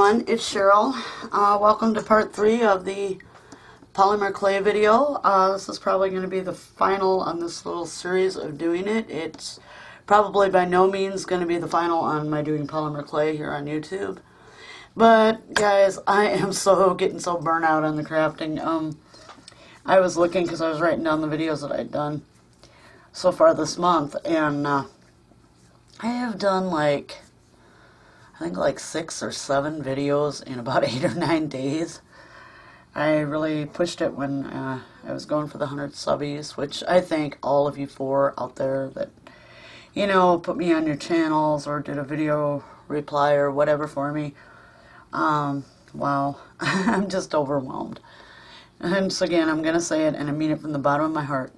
It's Cheryl. Welcome to part 3 of the polymer clay video. This is probably going to be the final on this little series of doing it. It's probably by no means going to be the final on my doing polymer clay here on YouTube. But guys, I am getting so burnt out on the crafting. I was looking because I was writing down the videos that I'd done so far this month, and I have done I think like 6 or 7 videos in about 8 or 9 days. I really pushed it when I was going for the 100 subbies, which I thank all of you for out there that, you know, put me on your channels or did a video reply or whatever for me. Wow, I'm just overwhelmed. And so again, I'm going to say it, and I mean it from the bottom of my heart.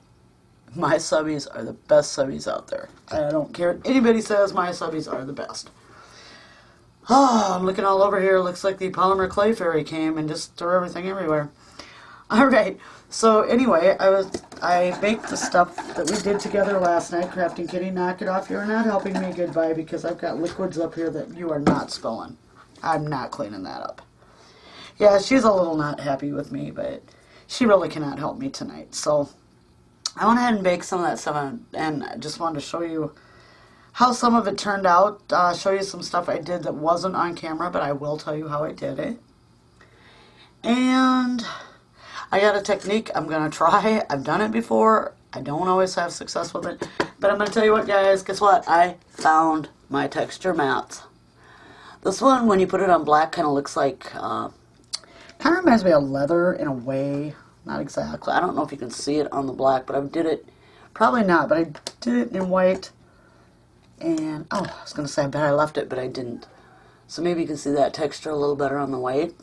My subbies are the best subbies out there. I don't care what anybody says, my subbies are the best. Oh, I'm looking all over here. Looks like the polymer clay fairy came and just threw everything everywhere. Alright, so anyway, I baked the stuff that we did together last night. Crafting Kitty, knock it off. You're not helping me goodbye because I've got liquids up here that you are not spilling. I'm not cleaning that up. Yeah, she's a little not happy with me, but she really cannot help me tonight. So I went ahead and baked some of that stuff, and I just wanted to show you how some of it turned out. Show you some stuff I did that wasn't on camera, but I will tell you how I did it. And I got a technique I'm going to try. I've done it before. I don't always have success with it. But I'm going to tell you what, guys. Guess what? I found my texture mats. This one, when you put it on black, kind of looks like, kind of reminds me of leather in a way. Not exactly. I don't know if you can see it on the black, but I did it, probably not, but I did it in white. And, oh, I was going to say I bet I left it, but I didn't. So maybe you can see that texture a little better on the white.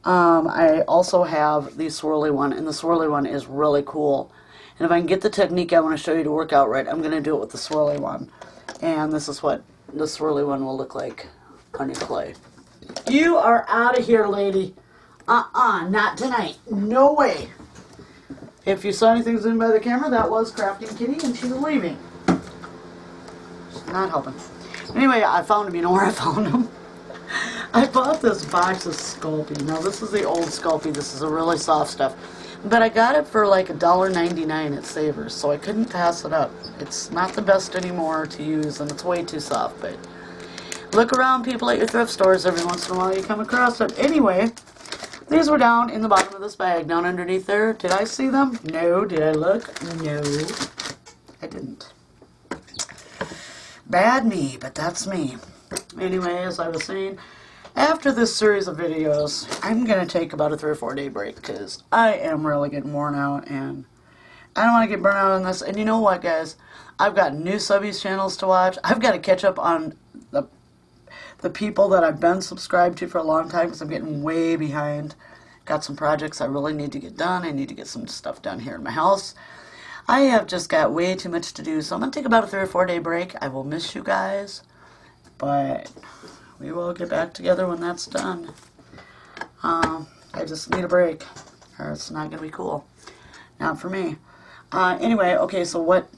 I also have the swirly one, and the swirly one is really cool. And if I can get the technique I want to show you to work out right, I'm going to do it with the swirly one. And this is what the swirly one will look like on your clay. You are out of here, lady. Not tonight. No way. If you saw anything zoomed by the camera, that was Crafting Kitty, and she's leaving. Not helping. Anyway, I found them. You know where I found them? I bought this box of Sculpey. Now, this is the old Sculpey. This is a really soft stuff. But I got it for like $1.99 at Savers, so I couldn't pass it up. It's not the best anymore to use, and it's way too soft. But look around, people at your thrift stores. Every once in a while you come across it. Anyway, these were down in the bottom of this bag, down underneath there. Did I see them? No. Did I look? No. I didn't. Bad me, but that's me. Anyway, as I was saying, after this series of videos, I'm going to take about a 3 or 4 day break because I am really getting worn out and I don't want to get burnt out on this. And you know what, guys? I've got new subbies channels to watch. I've got to catch up on the people that I've been subscribed to for a long time because I'm getting way behind. Got some projects I really need to get done. I need to get some stuff done here in my house. I have just got way too much to do, so I'm going to take about a 3 or 4 day break. I will miss you guys, but we will get back together when that's done. I just need a break, or it's not going to be cool. Not for me. Anyway, okay, so what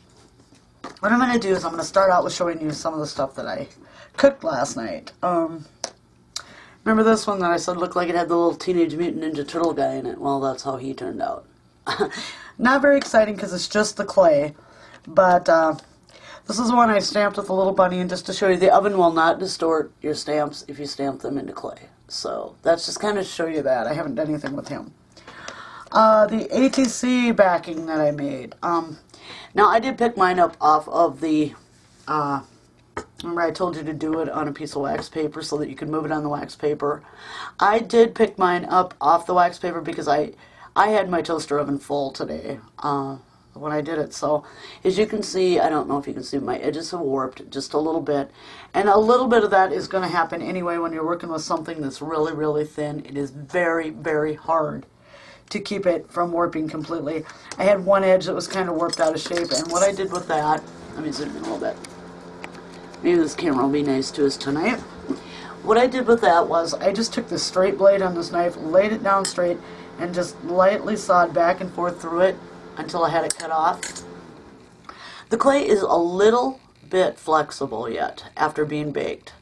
I'm going to do is I'm going to start out with showing you some of the stuff that I cooked last night. Remember this one that I said looked like it had the little Teenage Mutant Ninja Turtle guy in it? Well, that's how he turned out. Not very exciting because it's just the clay, but this is one I stamped with a little bunny, and just to show you, the oven will not distort your stamps if you stamp them into clay. So that's just kind of to show you that. I haven't done anything with him. The ATC backing that I made. Now, I did pick mine up off of the, remember I told you to do it on a piece of wax paper so that you could move it on the wax paper. I did pick mine up off the wax paper because I had my toaster oven full today when I did it. So, as you can see, I don't know if you can see, my edges have warped just a little bit. And a little bit of that is going to happen anyway when you're working with something that's really, really thin. It is very, very hard to keep it from warping completely. I had one edge that was kind of warped out of shape, and what I did with that, let me zoom in a little bit. Maybe this camera will be nice to us tonight. What I did with that was I just took the straight blade on this knife, laid it down straight, and just lightly sawed back and forth through it until I had it cut off. The clay is a little bit flexible yet after being baked.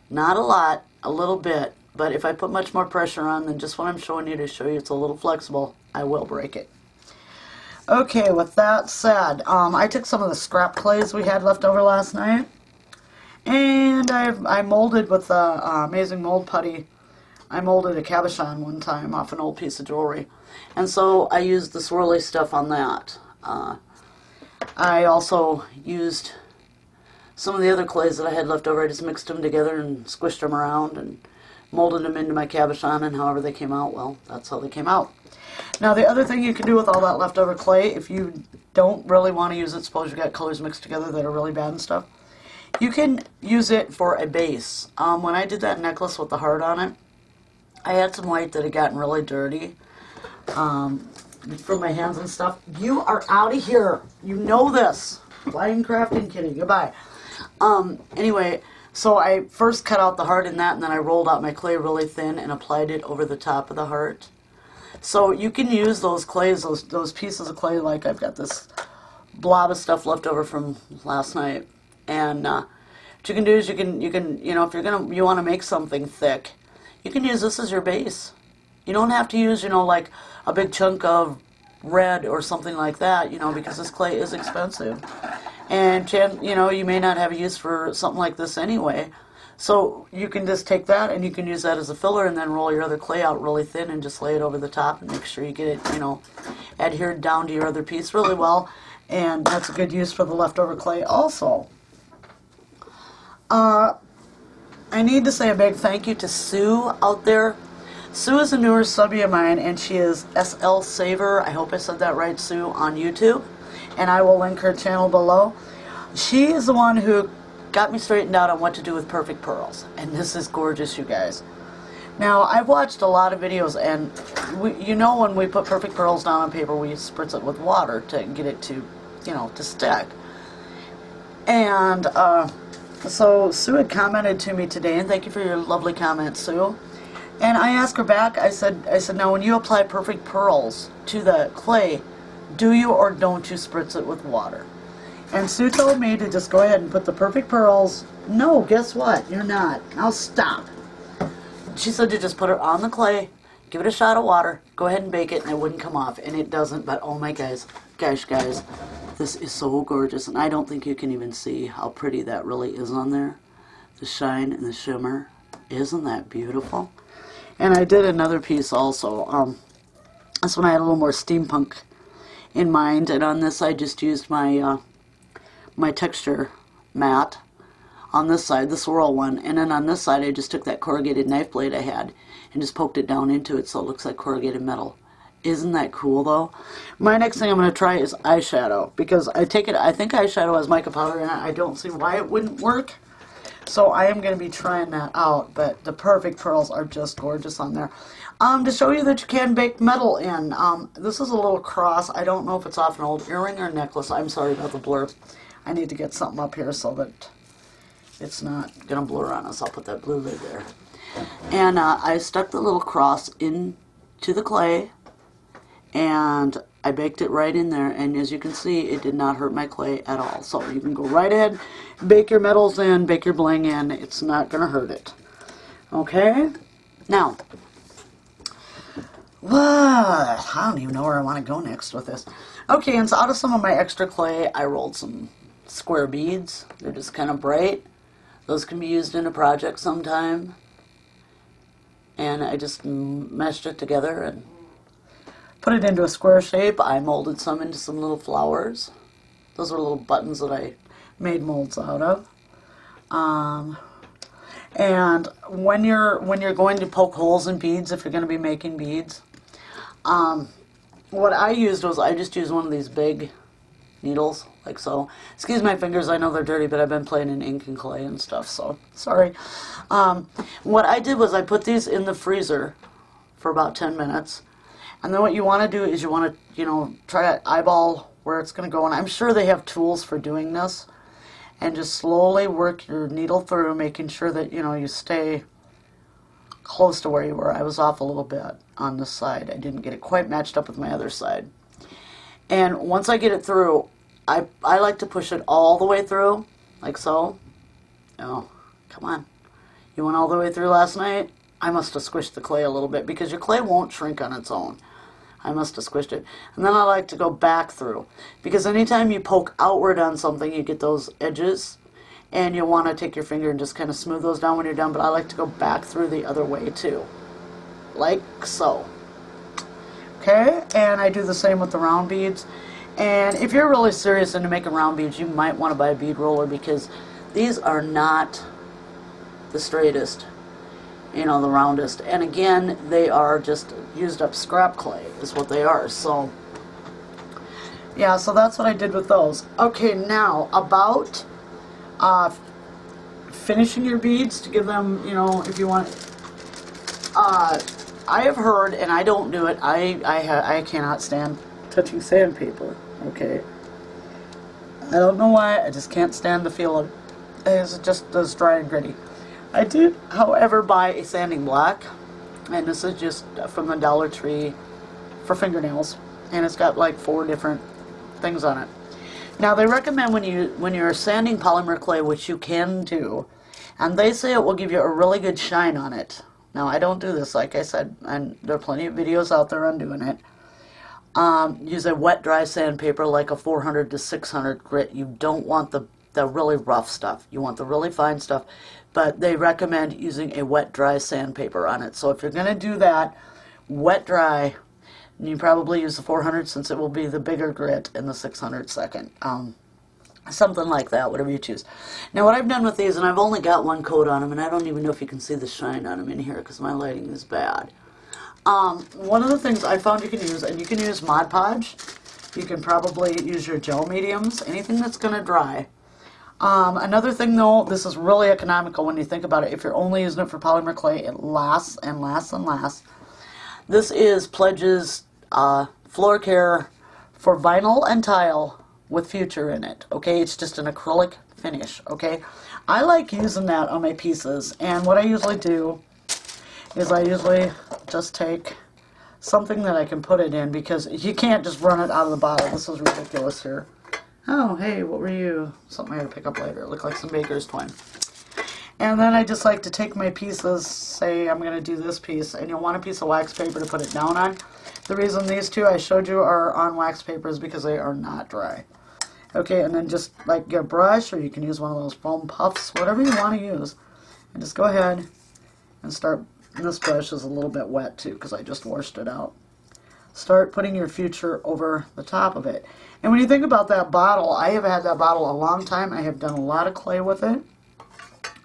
Not a lot, a little bit, but if I put much more pressure on than just what I'm showing you to show you it's a little flexible, I will break it. Okay, with that said, I took some of the scrap clays we had left over last night, and I molded with the Amazing Mold Putty. I molded a cabochon one time off an old piece of jewelry, and so I used the swirly stuff on that. I also used some of the other clays that I had left over. I just mixed them together and squished them around and molded them into my cabochon, and however they came out, well, that's how they came out. Now, the other thing you can do with all that leftover clay, if you don't really want to use it, suppose you've got colors mixed together that are really bad and stuff, you can use it for a base. When I did that necklace with the heart on it, I had some white that had gotten really dirty from my hands and stuff. You are out of here. You know this. Flying crafting kitty. Goodbye. Anyway, so I first cut out the heart in that, and then I rolled out my clay really thin and applied it over the top of the heart. So you can use those clays, those pieces of clay, like I've got this blob of stuff left over from last night. And what you can do is you can you know, if you want to make something thick, you can use this as your base. You don't have to use, you know, like a big chunk of red or something like that, you know, because this clay is expensive. And, you know, you may not have a use for something like this anyway. So you can just take that and you can use that as a filler and then roll your other clay out really thin and just lay it over the top and make sure you get it, you know, adhered down to your other piece really well. And that's a good use for the leftover clay also. I need to say a big thank you to Sue out there. Sue is a newer subby of mine, and she is SL Saver. I hope I said that right, Sue, on YouTube. And I will link her channel below. She is the one who got me straightened out on what to do with perfect pearls. And this is gorgeous, you guys. Now, I've watched a lot of videos, and you know when we put perfect pearls down on paper, we spritz it with water to get it to, you know, to stick. And so Sue had commented to me today, and thank you for your lovely comment, Sue. And I asked her back, I said, now when you apply perfect pearls to the clay, do you or don't you spritz it with water? And Sue told me to just go ahead and put the perfect pearls. No, guess what? You're not. Now stop. She said to just put it on the clay, give it a shot of water, go ahead and bake it, and it wouldn't come off. And it doesn't, but oh my gosh, guys, this is so gorgeous. And I don't think you can even see how pretty that really is on there. The shine and the shimmer. Isn't that beautiful? And I did another piece also. This one I had a little more steampunk in mind, and on this I just used my my texture mat on this side, the swirl one, and then on this side I just took that corrugated knife blade I had and just poked it down into it so it looks like corrugated metal. Isn't that cool though? My next thing I'm going to try is eyeshadow, because I think eyeshadow has mica powder in it. I don't see why it wouldn't work. So I am going to be trying that out, but the perfect pearls are just gorgeous on there. To show you that you can bake metal in, this is a little cross. I don't know if it's off an old earring or necklace. I'm sorry about the blur. I need to get something up here so that it's not going to blur on us. I'll put that blue lid there. And I stuck the little cross into the clay, and I baked it right in there, and as you can see, it did not hurt my clay at all. So you can go right ahead, bake your metals in, bake your bling in. It's not going to hurt it. Okay? Now, I don't even know where I want to go next with this. Okay, and so out of some of my extra clay, I rolled some square beads. They're just kind of bright. Those can be used in a project sometime. And I just meshed it together and put it into a square shape. I molded some into some little flowers. Those are little buttons that I made molds out of. And when you're going to poke holes in beads, if you're going to be making beads, what I used was I just used one of these big needles, like so. Excuse my fingers, I know they're dirty, but I've been playing in ink and clay and stuff, so sorry. What I did was I put these in the freezer for about 10 minutes. And then what you want to do is you want to, you know, try to eyeball where it's going to go. And I'm sure they have tools for doing this. And just slowly work your needle through, making sure that, you know, you stay close to where you were. I was off a little bit on this side. I didn't get it quite matched up with my other side. And once I get it through, I like to push it all the way through, like so. Oh, come on. You went all the way through last night? I must have squished the clay a little bit because your clay won't shrink on its own. I must have squished it. And then I like to go back through, because anytime you poke outward on something, you get those edges, and you'll want to take your finger and just kind of smooth those down when you're done, but I like to go back through the other way too. Like so. Okay, and I do the same with the round beads. And if you're really serious into making round beads, you might want to buy a bead roller, because these are not the straightest, you know, the roundest. And again, they are just used up scrap clay is what they are. So yeah, so that's what I did with those. Okay, now about finishing your beads to give them, you know, if you want, I have heard, and I don't do it, I cannot stand touching sandpaper, okay? I don't know why, I just can't stand the feel of it. It's just as dry and gritty. I did, however, buy a sanding block, and this is just from the Dollar Tree for fingernails, and it's got like 4 different things on it. Now they recommend when you're sanding polymer clay, which you can do, and they say it will give you a really good shine on it. Now I don't do this, like I said, and there are plenty of videos out there on doing it. Use a wet dry sandpaper like a 400 to 600 grit. You don't want the really rough stuff. You want the really fine stuff, but they recommend using a wet dry sandpaper on it. So if you're going to do that, wet dry, you probably use the 400 since it will be the bigger grit and the 600 second. Something like that, whatever you choose. Now what I've done with these, and I've only got 1 coat on them, and I don't even know if you can see the shine on them in here because my lighting is bad. One of the things I found you can use, and you can use Mod Podge, you can probably use your gel mediums, anything that's going to dry. Another thing though, this is really economical when you think about it. If you're only using it for polymer clay, it lasts and lasts and lasts. This is Pledge's Floor Care for vinyl and tile with Future in it, okay? It's just an acrylic finish, okay? I like using that on my pieces, and what I usually do is I usually just take something that I can put it in, because you can't just run it out of the bottle. This is ridiculous here. Oh, hey, what were you? Something I gotta pick up later. It looked like some baker's twine. And then I just like to take my pieces, say I'm going to do this piece, and you'll want a piece of wax paper to put it down on. The reason these two I showed you are on wax paper is because they are not dry. Okay, and then just like get a brush, or you can use one of those foam puffs, whatever you want to use. And just go ahead and start, and this brush is a little bit wet too because I just washed it out. Start putting your Future over the top of it. And when you think about that bottle, I have had that bottle a long time. I have done a lot of clay with it.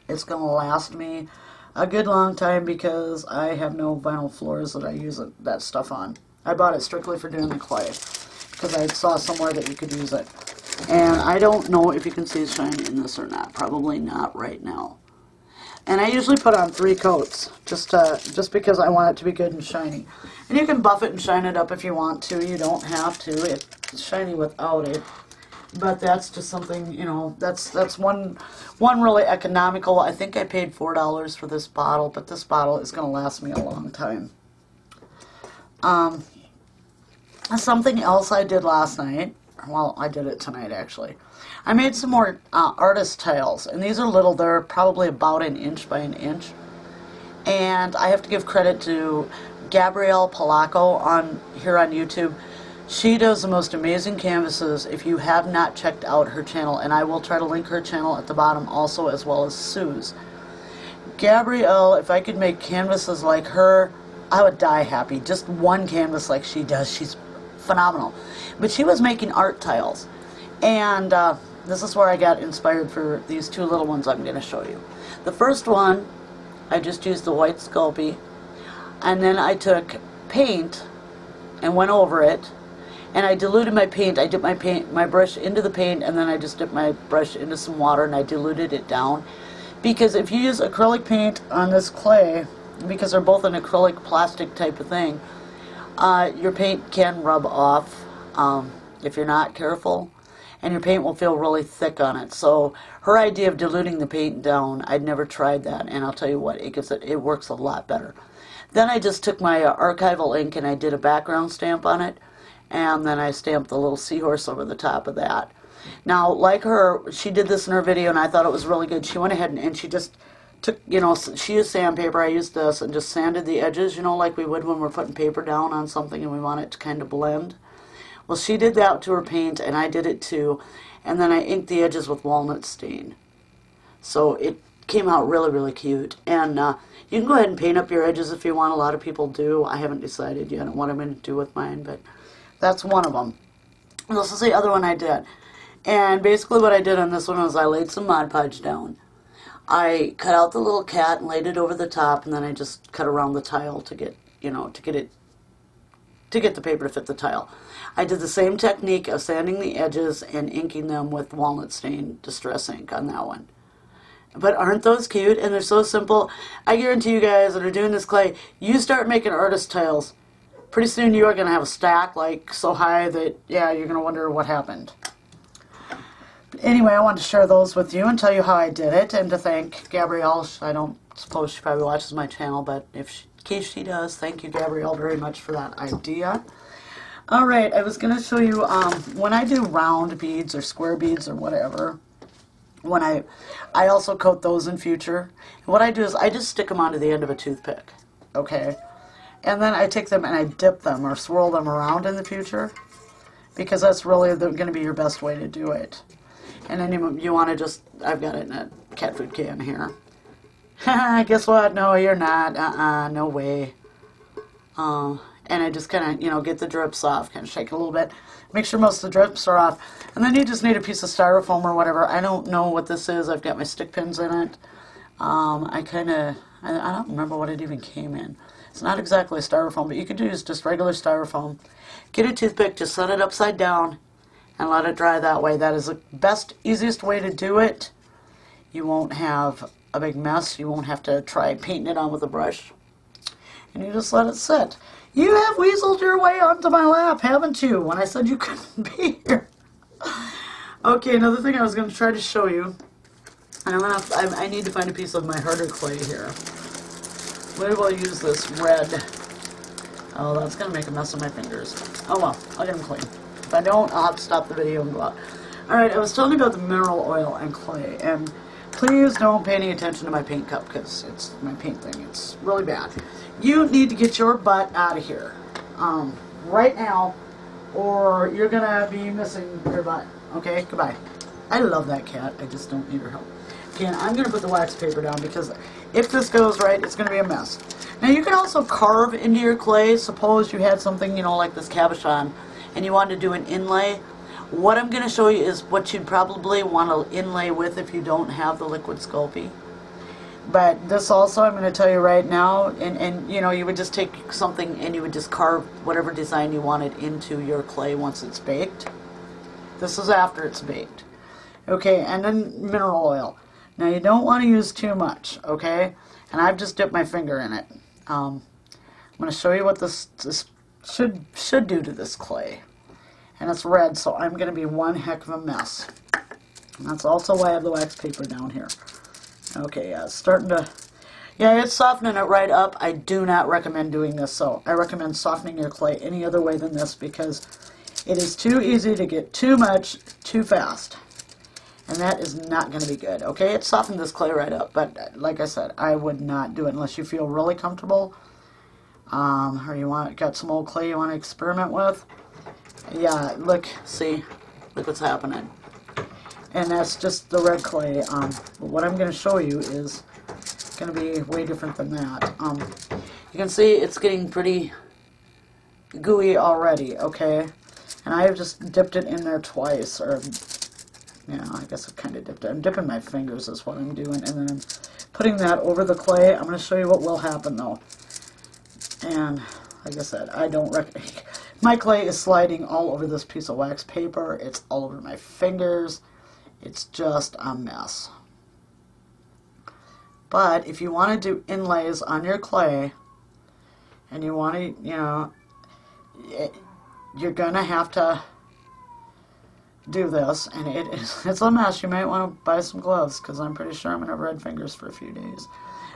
It's going to last me a good long time because I have no vinyl floors that I use that stuff on. I bought it strictly for doing the clay because I saw somewhere that you could use it. And I don't know if you can see the shine in this or not. Probably not right now. And I usually put on 3 coats just because I want it to be good and shiny. And you can buff it and shine it up if you want to. You don't have to. It's shiny without it. But that's just something, you know, that's one really economical. I think I paid $4 for this bottle, but this bottle is going to last me a long time. Something else I did last night, well, I did it tonight actually. I made some more artist tiles, and these are little. They're probably about 1 inch by 1 inch. And I have to give credit to Gabrielle Polacco here on YouTube. She does the most amazing canvases. If you have not checked out her channel, and I will try to link her channel at the bottom also, as well as Sue's. Gabrielle, if I could make canvases like her, I would die happy. Just one canvas like she does. She's phenomenal. But she was making art tiles. And this is where I got inspired for these 2 little ones I'm going to show you. The first one, I just used the white Sculpey. And then I took paint and went over it. And I diluted my paint. I dipped my brush into the paint, and then I just dipped my brush into some water, and I diluted it down. Because if you use acrylic paint on this clay, because they're both an acrylic plastic type of thing, your paint can rub off if you're not careful, and your paint will feel really thick on it. So her idea of diluting the paint down, I'd never tried that, and I'll tell you what, it works a lot better. Then I just took my archival ink and I did a background stamp on it. And then I stamped the little seahorse over the top of that. Now, like her, she did this in her video, and I thought it was really good. She went ahead and she just took, you know, she used sandpaper, I used this, and just sanded the edges, you know, like we would when we're putting paper down on something and we want it to kind of blend. Well, she did that to her paint, and I did it too, and then I inked the edges with walnut stain. So it came out really, really cute. And you can go ahead and paint up your edges if you want. A lot of people do. I haven't decided yet what I'm going to do with mine, but that's one of them. This is the other one I did. And basically what I did on this one was I laid some Mod Podge down. I cut out the little cat and laid it over the top, and then I just cut around the tile to get, you know, to get the paper to fit the tile. I did the same technique of sanding the edges and inking them with walnut stain distress ink on that one. But aren't those cute? And they're so simple. I guarantee you guys that are doing this clay, you start making artist tiles, pretty soon you are going to have a stack like so high that, yeah, you're going to wonder what happened. Anyway, I wanted to share those with you and tell you how I did it, and to thank Gabrielle. I don't suppose she probably watches my channel, but in case she does, thank you, Gabrielle, very much for that idea. Alright, I was going to show you, when I do round beads or square beads or whatever, when I also coat those in future. And what I do is I just stick them onto the end of a toothpick, okay? And then I take them and I dip them or swirl them around in the future, because that's really going to be your best way to do it. And then you want to just, I've got it in a cat food can here. Guess what? No, you're not. No way. And I just kind of, you know, get the drips off, kind of shake it a little bit, make sure most of the drips are off. And then you just need a piece of styrofoam or whatever. I don't know what this is. I've got my stick pins in it. I don't remember what it even came in. It's not exactly styrofoam, but you could use just regular styrofoam. Get a toothpick, just set it upside down, and let it dry that way. That is the best, easiest way to do it. You won't have a big mess. You won't have to try painting it on with a brush. And you just let it sit. You have weaseled your way onto my lap, haven't you, when I said you couldn't be here? Okay, another thing I was going to try to show you, and I need to find a piece of my harder clay here. Maybe I'll use this red. Oh, that's going to make a mess of my fingers. Oh well, I'll get them clean. If I don't, I'll have to stop the video and go out. Alright, I was telling you about the mineral oil and clay, and please don't pay any attention to my paint cup, because it's my paint thing. It's really bad. You need to get your butt out of here right now, or you're going to be missing your butt. Okay, goodbye. I love that cat. I just don't need her help. Okay, and I'm going to put the wax paper down, because if this goes right, it's going to be a mess. Now, you can also carve into your clay. Suppose you had something, you know, like this cabochon, and you wanted to do an inlay. What I'm going to show you is what you'd probably want to inlay with if you don't have the liquid Sculpey. But this also, I'm going to tell you right now, and you know, you would just take something and you would just carve whatever design you wanted into your clay once it's baked. This is after it's baked. Okay, and then mineral oil. Now, you don't want to use too much, okay? And I've just dipped my finger in it. I'm going to show you what this should do to this clay. And it's red, so I'm going to be one heck of a mess. And that's also why I have the wax paper down here. Okay, yeah, it's starting to... Yeah, it's softening it right up. I do not recommend doing this, so I recommend softening your clay any other way than this, because it is too easy to get too much too fast. And that is not going to be good. Okay, it softened this clay right up, but like I said, I would not do it unless you feel really comfortable. Or you got some old clay you want to experiment with. Yeah, look, see, look what's happening. And that's just the red clay. What I'm going to show you is going to be way different than that. You can see it's getting pretty gooey already, okay? And I have just dipped it in there twice, or, yeah, I guess I kind of dipped it. I'm dipping my fingers is what I'm doing, and then I'm putting that over the clay. I'm going to show you what will happen, though. And, like I said, I don't recommend... My clay is sliding all over this piece of wax paper. It's all over my fingers. It's just a mess. But if you want to do inlays on your clay, and you want to, you know, you're going to have to do this, and it's a mess. You might want to buy some gloves, because I'm pretty sure I'm going to have red fingers for a few days.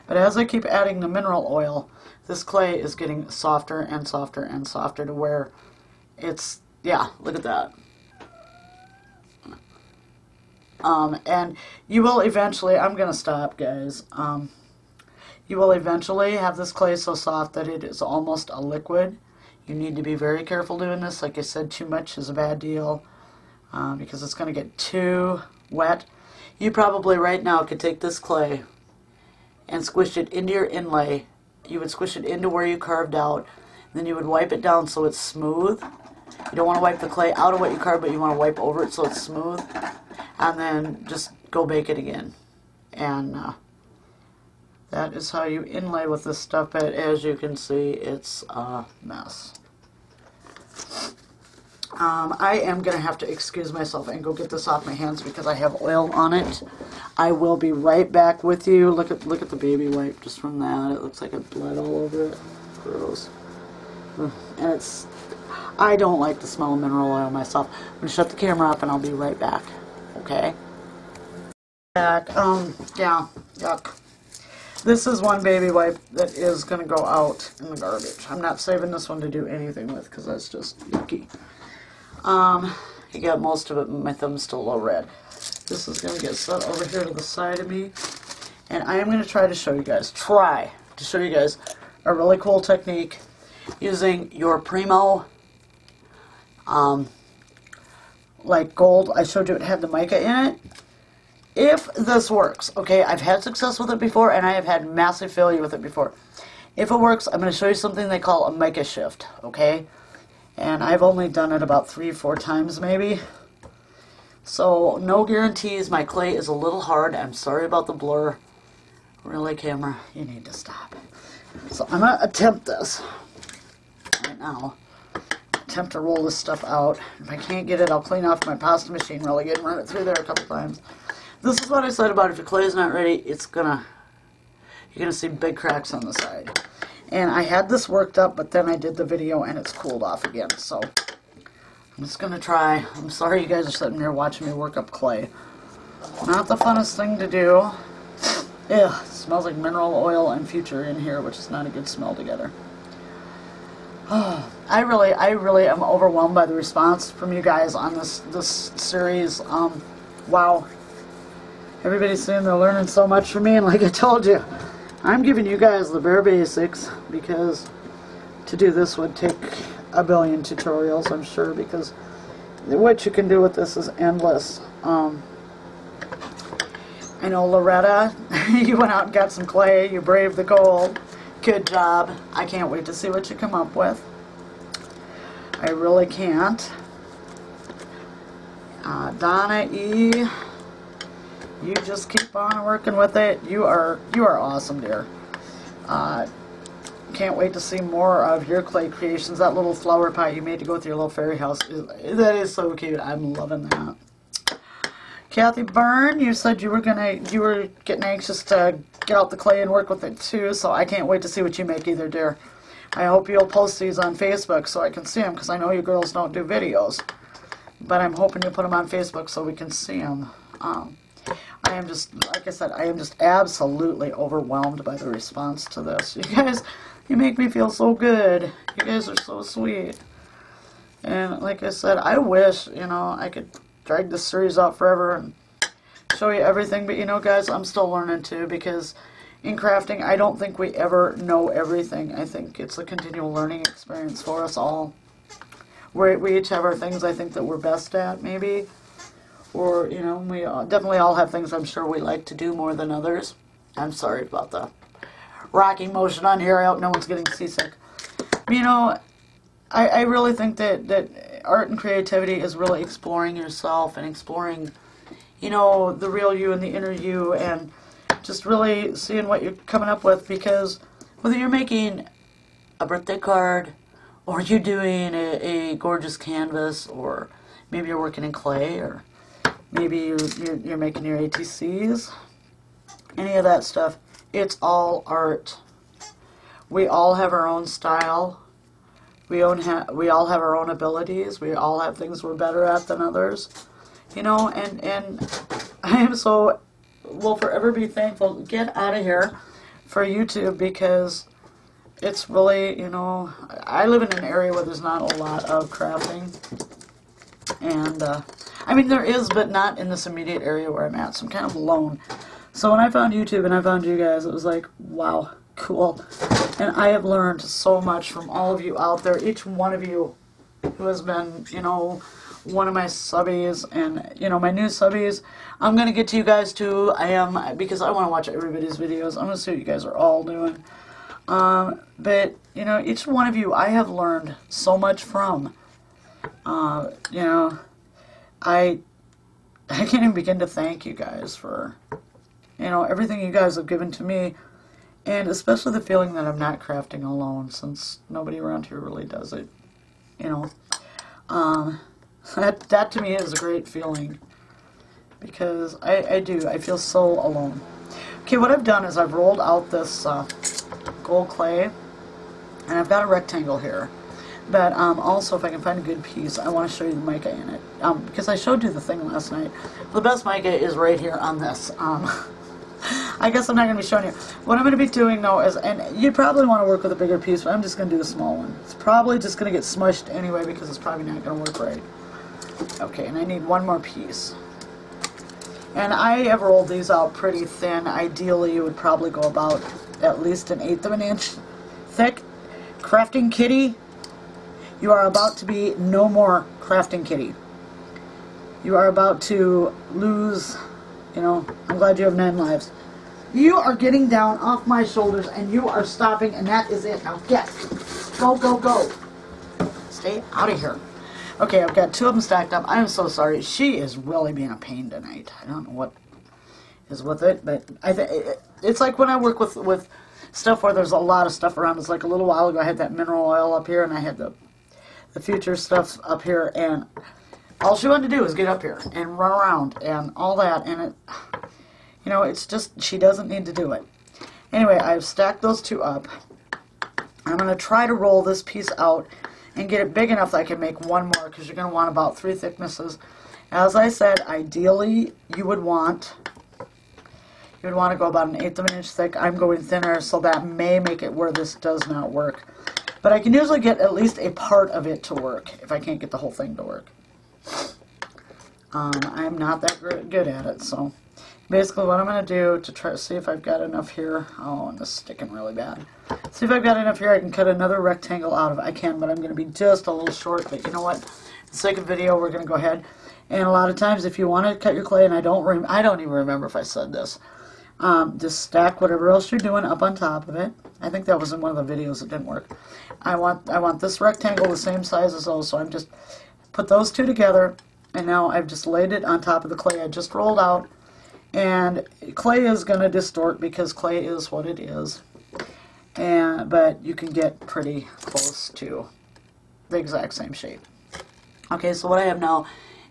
But as I keep adding the mineral oil, this clay is getting softer and softer and softer to where it's, yeah, look at that. And you will eventually, I'm going to stop, guys. You will eventually have this clay so soft that it is almost a liquid. You need to be very careful doing this. Like I said, too much is a bad deal because it's going to get too wet. You probably right now could take this clay and squish it into your inlay. You would squish it into where you carved out. Then you would wipe it down so it's smooth. You don't want to wipe the clay out of what you carved, but you want to wipe over it so it's smooth. And then just go bake it again. And that is how you inlay with this stuff, but as you can see, it's a mess. I am going to have to excuse myself and go get this off my hands because I have oil on it. I will be right back with you. Look at the baby wipe just from that. It looks like it bled all over it. Gross. And I don't like the smell of mineral oil myself. I'm going to shut the camera off and I'll be right back. Okay? Back. Yeah. Yuck. This is one baby wipe that is going to go out in the garbage. I'm not saving this one to do anything with because that's just yucky. I got most of it, but my thumb's still a little red. This is going to get set over here to the side of me. And I am going to try to show you guys a really cool technique using your Primo, like gold. I showed you it had the mica in it. If this works, okay, I've had success with it before, and I have had massive failure with it before. If it works, I'm going to show you something they call a Megashift, okay? And I've only done it about 3 or 4 times, maybe. So, no guarantees. My clay is a little hard. I'm sorry about the blur. Really, camera, you need to stop. So, I'm going to attempt this right now. Attempt to roll this stuff out. If I can't get it, I'll clean off my pasta machine really good and run it through there a couple times. This is what I said about if your clay is not ready, you're gonna see big cracks on the side. And I had this worked up, but then I did the video and it's cooled off again. So I'm just gonna try. I'm sorry you guys are sitting here watching me work up clay. Not the funnest thing to do. Ugh, it smells like mineral oil and future in here, which is not a good smell together. I really am overwhelmed by the response from you guys on this series. Wow. Everybody's saying they're learning so much from me, and like I told you, I'm giving you guys the bare basics because to do this would take a billion tutorials, I'm sure, because what you can do with this is endless. I know Loretta, you went out and got some clay, you braved the cold. Good job. I can't wait to see what you come up with. I really can't. Donna E., you just keep on working with it. You are awesome, dear. Can't wait to see more of your clay creations. That little flower pot you made to go with your little fairy house, that is so cute. I'm loving that. Kathy Byrne, you said you were getting anxious to get out the clay and work with it too, so I can't wait to see what you make either, dear. I hope you'll post these on Facebook so I can see them, because I know you girls don't do videos. But I'm hoping you put them on Facebook so we can see them. I am just, like I said, I am just absolutely overwhelmed by the response to this. You guys, you make me feel so good. You guys are so sweet. And like I said, I wish, I could drag this series out forever and show you everything. But, guys, I'm still learning too, because in crafting, I don't think we ever know everything. I think it's a continual learning experience for us all. We each have our things, I think, that we're best at, maybe. Or, we definitely all have things I'm sure we like to do more than others. I'm sorry about the rocking motion on here. I hope no one's getting seasick. I really think that art and creativity is really exploring yourself and exploring, the real you and the inner you, and just really seeing what you're coming up with, because whether you're making a birthday card, or you're doing a gorgeous canvas, or maybe you're working in clay, or maybe you're making your ATCs, any of that stuff, it's all art. We all have our own style. We all have our own abilities. We all have things we're better at than others. And I am so, will forever be thankful. Get out of here for YouTube, because it's really, I live in an area where there's not a lot of crafting. And I mean, there is, but not in this immediate area where I'm at, so I'm kind of alone. So when I found YouTube and I found you guys, it was like, wow, cool. And I have learned so much from all of you out there, each one of you who has been, you know, one of my subbies and, you know, my new subbies. I'm going to get to you guys too. I am, because I want to watch everybody's videos. I'm going to see what you guys are all doing. But, you know, each one of you I have learned so much from. You know, I can't even begin to thank you guys for, you know, everything you guys have given to me. And especially the feeling that I'm not crafting alone, since nobody around here really does it. You know, that to me is a great feeling, because I feel so alone. Okay, what I've done is I've rolled out this gold clay, and I've got a rectangle here. But also, if I can find a good piece, I want to show you the mica in it, because I showed you the thing last night. The best mica is right here on this. I guess I'm not going to be showing you. What I'm going to be doing, though, is, and you probably want to work with a bigger piece, but I'm just going to do a small one. It's probably just going to get smushed anyway, because it's probably not going to work right. Okay, and I need one more piece. And I have rolled these out pretty thin. Ideally, you would probably go about at least 1/8 of an inch thick. Crafting Kitty, you are about to be no more Crafting Kitty. You are about to lose... You know, I'm glad you have 9 lives. You are getting down off my shoulders, and you are stopping, and that is it. Now get. Go, go, go. Stay out of here. Okay, I've got 2 of them stacked up. I'm so sorry. She is really being a pain tonight. I don't know what is with it, but it's like when I work with stuff where there's a lot of stuff around. It's like a little while ago I had that mineral oil up here, and I had the future stuff up here, and... all she wanted to do is get up here and run around and all that, and it, you know, it's just, she doesn't need to do it. Anyway, I've stacked those 2 up. I'm going to try to roll this piece out and get it big enough that I can make one more, because you're going to want about 3 thicknesses. As I said, ideally, you would want to go about 1/8 of an inch thick. I'm going thinner, so that may make it where this does not work. But I can usually get at least a part of it to work, if I can't get the whole thing to work. I'm not that good at it, so basically what I'm going to do to try to see if I've got enough here, oh, and this is sticking really bad, see if I've got enough here I can cut another rectangle out of it. I can, but I'm going to be just a little short, but you know what, for the sake of video, we're going to go ahead, and a lot of times if you want to cut your clay, and I don't even remember if I said this, just stack whatever else you're doing up on top of it. I think that was in one of the videos that didn't work. I want this rectangle the same size as those, so I'm just put those 2 together. And now I've just laid it on top of the clay I just rolled out. And clay is going to distort because clay is what it is. But you can get pretty close to the exact same shape. Okay, so what I have now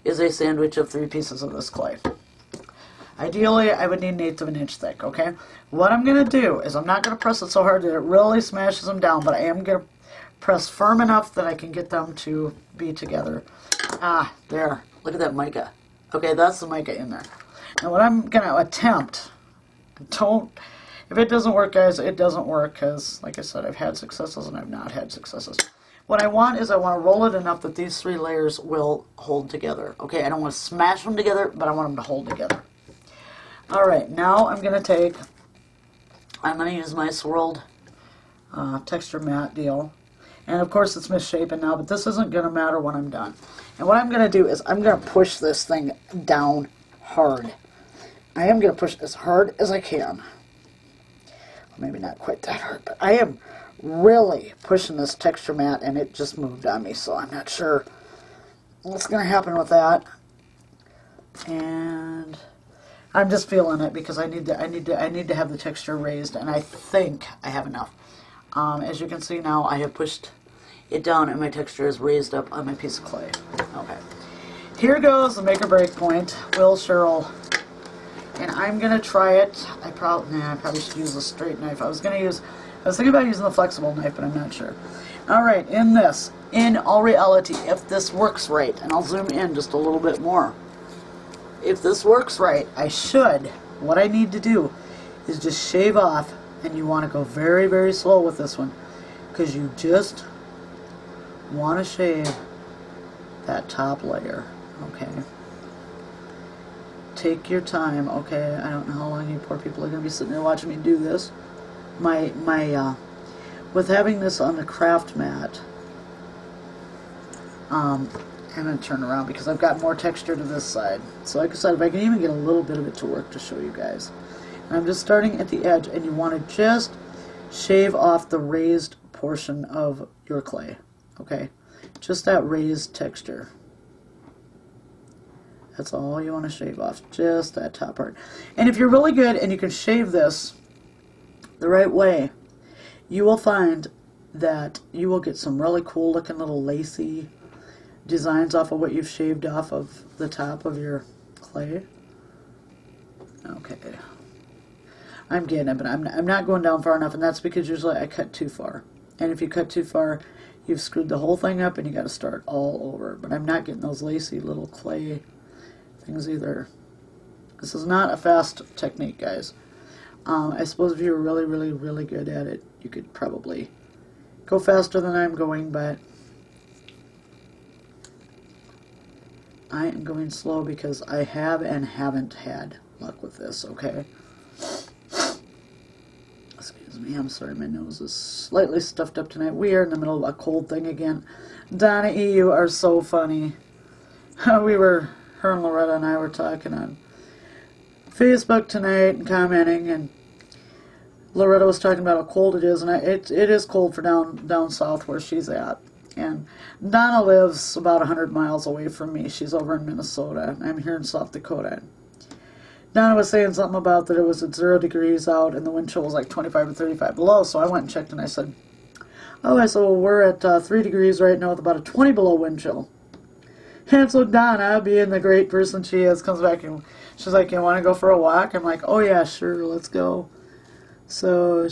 is a sandwich of 3 pieces of this clay. Ideally, I would need 1/8 of an inch thick, okay? What I'm going to do is I'm not going to press it so hard that it really smashes them down, but I am going to press firm enough that I can get them to be together. Ah, there. Look at that mica. Okay, that's the mica in there. And what I'm going to attempt, if it doesn't work, guys, it doesn't work, because, like I said, I've had successes and I've not had successes. What I want is I want to roll it enough that these 3 layers will hold together. Okay, I don't want to smash them together, but I want them to hold together. Alright, now I'm going to use my swirled texture matte deal. And of course it's misshapen now, but this isn't going to matter when I'm done. And what I'm going to do is I'm going to push this thing down hard. I am going to push as hard as I can. Well, maybe not quite that hard, but I am really pushing this texture mat, and it just moved on me, so I'm not sure what's going to happen with that. And I'm just feeling it because I need to have the texture raised, and I think I have enough. As you can see now, I have pushed it down and my texture is raised up on my piece of clay. Okay. Here goes the make or break point. Will Cheryl. And I'm going to try it. I probably should use a straight knife. I was thinking about using the flexible knife, but I'm not sure. Alright, in all reality, if this works right, and I'll zoom in just a little bit more. If this works right, what I need to do is just shave off, and you want to go very, very slow with this one, because you just want to shave that top layer, okay? take your time, okay? I don't know how long you poor people are going to be sitting there watching me do this. With having this on the craft mat, I'm going to turn around because I've got more texture to this side. So like I said, if I can even get a little bit of it to work to show you guys. And I'm just starting at the edge, and you want to just shave off the raised portion of your clay, okay? Just that raised texture. That's all you want to shave off, just that top part. And if you're really good and you can shave this the right way, you will find that you will get some really cool looking little lacy designs off of what you've shaved off of the top of your clay. Okay. I'm getting it, but I'm not going down far enough, and that's because usually I cut too far. And if you cut too far, you've screwed the whole thing up and you got to start all over. But I'm not getting those lacy little clay things either. This is not a fast technique, guys. I suppose if you were really, really, really good at it, you could probably go faster than I'm going, but I am going slow because I have and haven't had luck with this, okay? Excuse me, I'm sorry, my nose is slightly stuffed up tonight. We are in the middle of a cold thing again. Donna E., you are so funny. Her and Loretta and I were talking on Facebook tonight and commenting, and Loretta was talking about how cold it is, and it is cold for down south where she's at. And Donna lives about 100 miles away from me. She's over in Minnesota, and I'm here in South Dakota. Donna was saying something about that it was at 0 degrees out, and the wind chill was like 25 or 35 below, so I went and checked, and I said, well, we're at 3 degrees right now with about a 20 below wind chill. And so Donna, being the great person she is, comes back and she's like, you want to go for a walk? I'm like, oh yeah, sure, let's go. So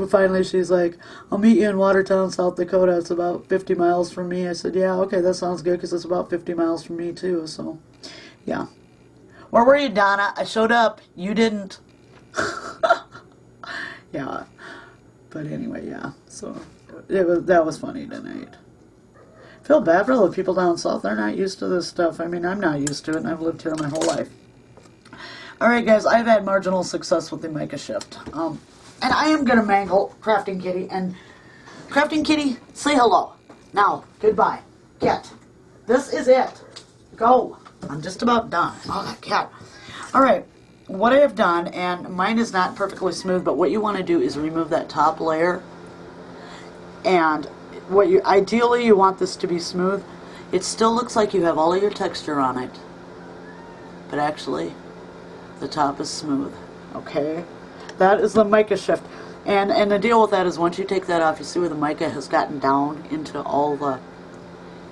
finally she's like, I'll meet you in Watertown, South Dakota. It's about 50 miles from me. I said, yeah, okay, that sounds good because it's about 50 miles from me too. So, yeah. Where were you, Donna? I showed up. You didn't. Yeah. But anyway, yeah. So that was funny tonight. I feel bad for the people down south. They're not used to this stuff. I mean, I'm not used to it, and I've lived here my whole life. Alright, guys, I've had marginal success with the Megashift. And I am going to mangle Crafting Kitty. And Crafting Kitty, say hello. Now, goodbye. Cat, this is it. Go. I'm just about done. Oh, that cat. Alright, what I have done, and mine is not perfectly smooth, but what you want to do is remove that top layer. And ideally you want this to be smooth. It still looks like you have all of your texture on it, but actually the top is smooth. Okay, that is the Megashift, and the deal with that is once you take that off, you see where the mica has gotten down into all the,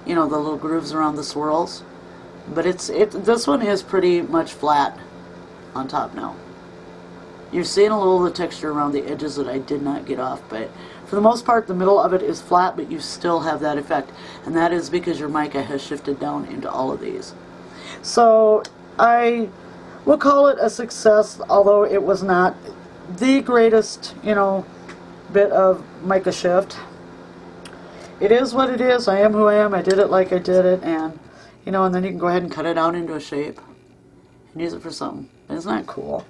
the little grooves around the swirls. But this one is pretty much flat on top now. You're seeing a little of the texture around the edges that I did not get off, but for the most part, the middle of it is flat, but you still have that effect. And that is because your mica has shifted down into all of these. So, I will call it a success, although it was not the greatest, bit of mica shift. It is what it is. I am who I am. I did it like I did it, and, and then you can go ahead and cut it out into a shape and use it for something. Isn't that cool?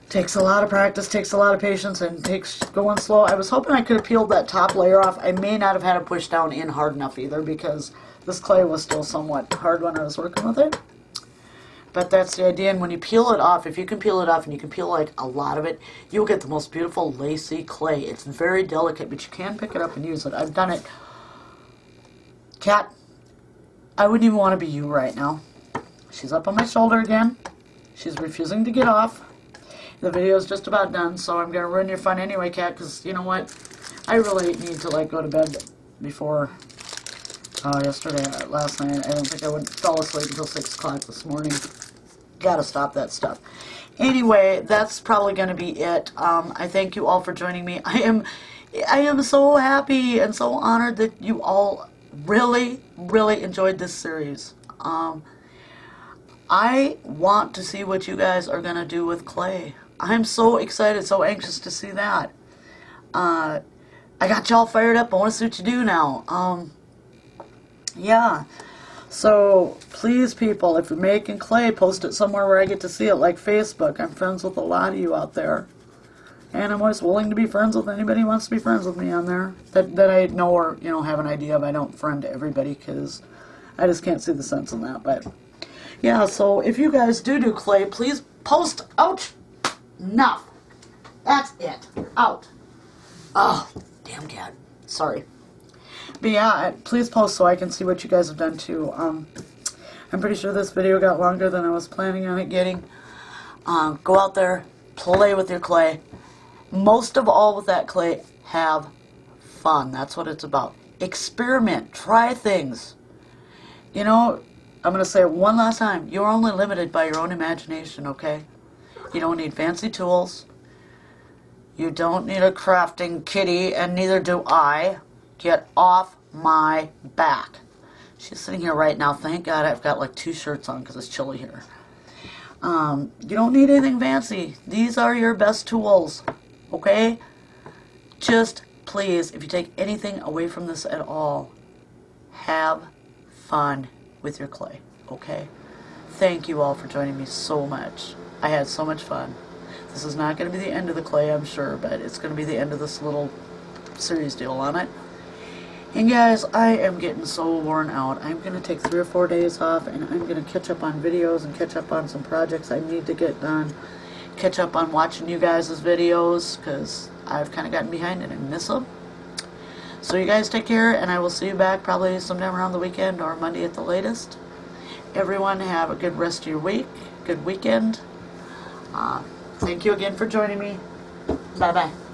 Takes a lot of practice, takes a lot of patience, and takes going slow. I was hoping I could have peeled that top layer off. I may not have had it pushed down in hard enough either because this clay was still somewhat hard when I was working with it. But that's the idea, and when you peel it off, if you can peel it off and you can peel like a lot of it, you'll get the most beautiful lacy clay. It's very delicate, but you can pick it up and use it. I've done it. Cat, I wouldn't even want to be you right now. She's up on my shoulder again. She's refusing to get off. The video is just about done, so I'm going to ruin your fun anyway, Cat, because you know what? I really need to go to bed before last night. I don't think I would fall asleep until 6 o'clock this morning. Gotta stop that stuff. Anyway, that's probably going to be it. I thank you all for joining me. I am so happy and so honored that you all really, really enjoyed this series. I want to see what you guys are going to do with clay. I'm so excited, so anxious to see that. I got y'all fired up. I want to see what you do now. Yeah. So please, people, if you're making clay, post it somewhere where I get to see it, like Facebook. I'm friends with a lot of you out there. And I'm always willing to be friends with anybody who wants to be friends with me on there. That I know or, you know, have an idea of. I don't friend everybody because I just can't see the sense in that. But, yeah, so if you guys do clay, please post. Ouch! Enough. That's it. Out. Oh, damn cat. Sorry. But yeah, please post so I can see what you guys have done too. I'm pretty sure this video got longer than I was planning on it getting. Go out there, play with your clay. Most of all with that clay, have fun. That's what it's about. Experiment. Try things. You know, I'm going to say it one last time. You're only limited by your own imagination, okay? You don't need fancy tools. You don't need a crafting kitty, and neither do I. Get off my back. She's sitting here right now. Thank God I've got like 2 shirts on because it's chilly here. You don't need anything fancy. These are your best tools. Okay? Just please, if you take anything away from this at all, have fun with your clay. Okay? Thank you all for joining me so much. I had so much fun. This is not going to be the end of the clay, I'm sure, but it's going to be the end of this little series deal on it. And guys, I am getting so worn out. I'm going to take 3 or 4 days off, and I'm going to catch up on videos and catch up on some projects I need to get done. Catch up on watching you guys' videos, because I've kind of gotten behind and I miss them. So you guys take care, and I will see you back probably sometime around the weekend or Monday at the latest. Everyone have a good rest of your week, good weekend. Thank you again for joining me. Bye-bye.